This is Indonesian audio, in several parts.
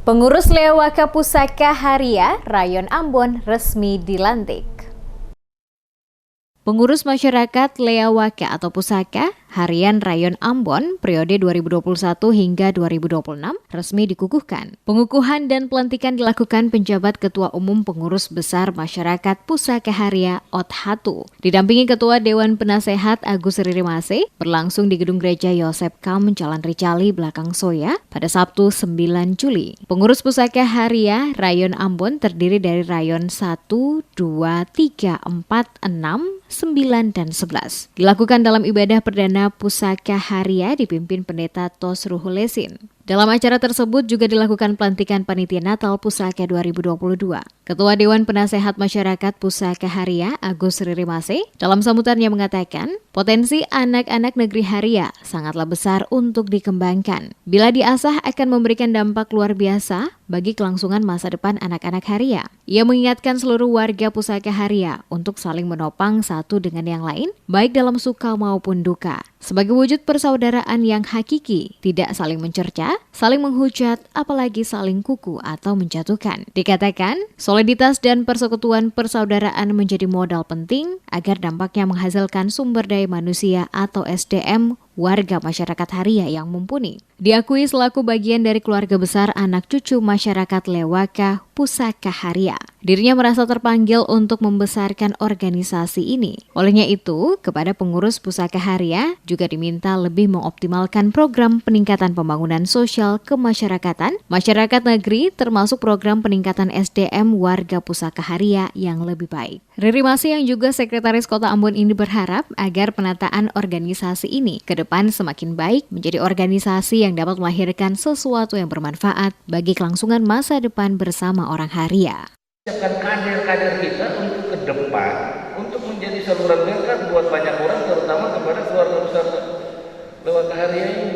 Pengurus Lewaka Pusaka Haria, Rayon Ambon resmi dilantik. Pengurus Masyarakat Lewaka atau Pusaka Harian Rayon Ambon periode 2021 hingga 2026 resmi dikukuhkan. Pengukuhan dan pelantikan dilakukan penjabat Ketua Umum Pengurus Besar Masyarakat Pusaka Haria Othatu didampingi Ketua Dewan Penasehat Agus Ririmase berlangsung di Gedung Gereja Yosep Kam Jalan Ricali Belakang Soya pada Sabtu 9 Juli. Pengurus Pusaka Haria Rayon Ambon terdiri dari Rayon 1, 2, 3, 4, 6, 9, dan 11. Dilakukan dalam ibadah perdana Pusaka Haria dipimpin Pendeta Tos Ruhulesin. Dalam acara tersebut juga dilakukan pelantikan Panitia Natal Pusaka 2022. Ketua Dewan Penasehat Masyarakat Pusaka Haria Agus Ririmase dalam sambutannya mengatakan, potensi anak-anak negeri Haria sangatlah besar untuk dikembangkan. Bila diasah akan memberikan dampak luar biasa bagi kelangsungan masa depan anak-anak Haria. Ia mengingatkan seluruh warga Pusaka Haria untuk saling menopang satu dengan yang lain, baik dalam suka maupun duka. Sebagai wujud persaudaraan yang hakiki, tidak saling mencerca, saling menghujat, apalagi saling kuku atau menjatuhkan. Dikatakan, soliditas dan persekutuan persaudaraan menjadi modal penting agar dampaknya menghasilkan sumber daya manusia atau SDM warga masyarakat Haria yang mumpuni. Diakui selaku bagian dari keluarga besar anak cucu masyarakat Lewaka Pusaka Haria. Dirinya merasa terpanggil untuk membesarkan organisasi ini. Olehnya itu, kepada pengurus Pusaka Haria juga diminta lebih mengoptimalkan program peningkatan pembangunan sosial kemasyarakatan, masyarakat negeri termasuk program peningkatan SDM warga Pusaka Haria yang lebih baik. Ririmase yang juga Sekretaris Kota Ambon ini berharap agar penataan organisasi ini ke depan semakin baik menjadi organisasi yang dapat melahirkan sesuatu yang bermanfaat bagi kelangsungan masa depan bersama orang Haria. Siapkan kader-kader kita untuk ke depan, untuk menjadi saluran berkat buat banyak orang, terutama kepada keluarga besar Lewaka Haria ini.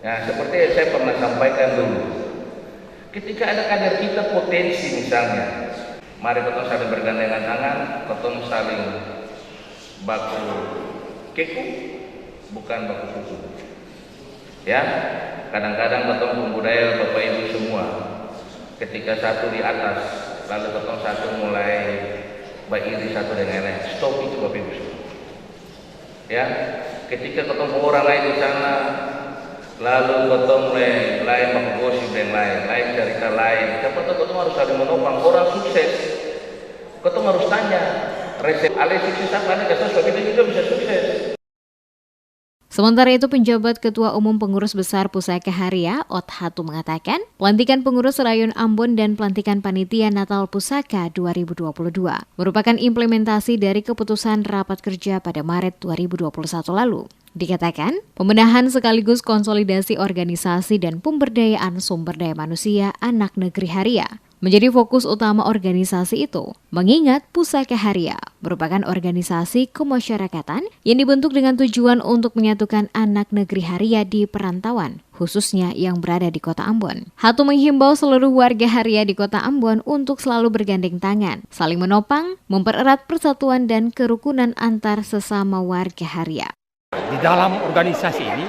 Nah, seperti yang saya pernah sampaikan dulu, ketika ada kader kita potensi misalnya, mari kita saling bergandengan tangan, kita saling baku keku, bukan baku kuku. Ya, kadang-kadang ketemu budaya Bapak Ibu semua. Ketika satu di atas, lalu ketemu satu mulai beriri satu dengan lain. Stop itu Bapak Ibu semua. Ya, ketika ketemu orang lain di sana, lalu ketemu lain gosip dan lain cerita lain. Ketemu harus saling menopang orang sukses. Ketemu harus tanya resep alih sukses apa nih? Karena kita juga bisa sukses. Sementara itu, penjabat Ketua Umum Pengurus Besar Pusaka Haria, Othatu mengatakan, pelantikan pengurus Rayon Ambon dan pelantikan Panitia Natal Pusaka 2022 merupakan implementasi dari keputusan rapat kerja pada Maret 2021 lalu. Dikatakan, pembenahan sekaligus konsolidasi organisasi dan pemberdayaan sumber daya manusia anak negeri Haria menjadi fokus utama organisasi itu, mengingat Pusaka Haria merupakan organisasi kemasyarakatan yang dibentuk dengan tujuan untuk menyatukan anak negeri Haria di perantauan, khususnya yang berada di Kota Ambon. Hatu menghimbau seluruh warga Haria di Kota Ambon untuk selalu bergandeng tangan, saling menopang, mempererat persatuan dan kerukunan antar sesama warga Haria. Di dalam organisasi ini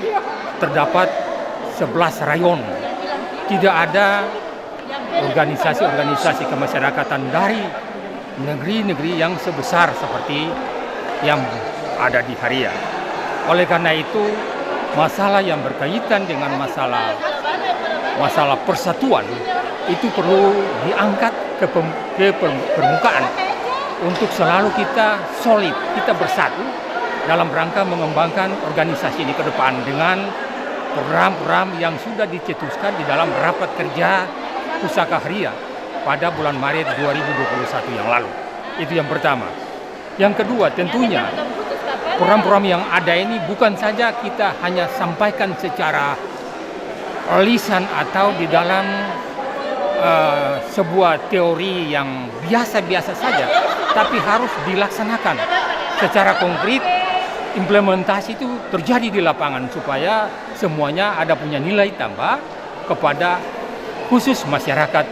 terdapat 11 rayon. Tidak ada organisasi-organisasi kemasyarakatan dari negeri-negeri yang sebesar seperti yang ada di Haria. Oleh karena itu, masalah yang berkaitan dengan masalah persatuan itu perlu diangkat ke permukaan untuk selalu kita solid, kita bersatu dalam rangka mengembangkan organisasi ini ke depan dengan program-program yang sudah dicetuskan di dalam rapat kerja Pusaka Haria pada bulan Maret 2021 yang lalu. Itu yang pertama. Yang kedua, tentunya program-program yang ada ini bukan saja kita hanya sampaikan secara lisan atau di dalam sebuah teori yang biasa-biasa saja, tapi harus dilaksanakan secara konkret. Implementasi itu terjadi di lapangan supaya semuanya ada punya nilai tambah kepada khusus masyarakat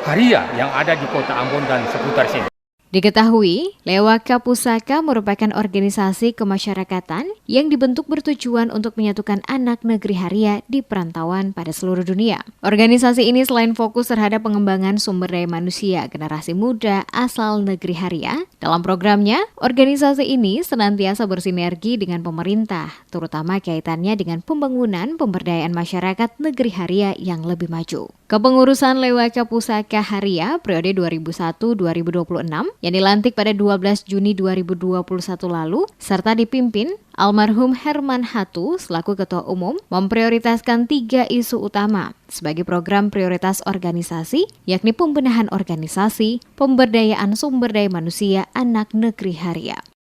Haria yang ada di Kota Ambon dan seputar sini. Diketahui, Lewaka Pusaka merupakan organisasi kemasyarakatan yang dibentuk bertujuan untuk menyatukan anak negeri Haria di perantauan pada seluruh dunia. Organisasi ini selain fokus terhadap pengembangan sumber daya manusia generasi muda asal negeri Haria, dalam programnya, organisasi ini senantiasa bersinergi dengan pemerintah, terutama kaitannya dengan pembangunan pemberdayaan masyarakat negeri Haria yang lebih maju. Kepengurusan Lewaka Pusaka Haria periode 2001-2026 yang dilantik pada 12 Juni 2021 lalu, serta dipimpin almarhum Herman Hatu selaku Ketua Umum, memprioritaskan 3 isu utama sebagai program prioritas organisasi, yakni pembenahan organisasi, pemberdayaan sumber daya manusia anak negeri Haria.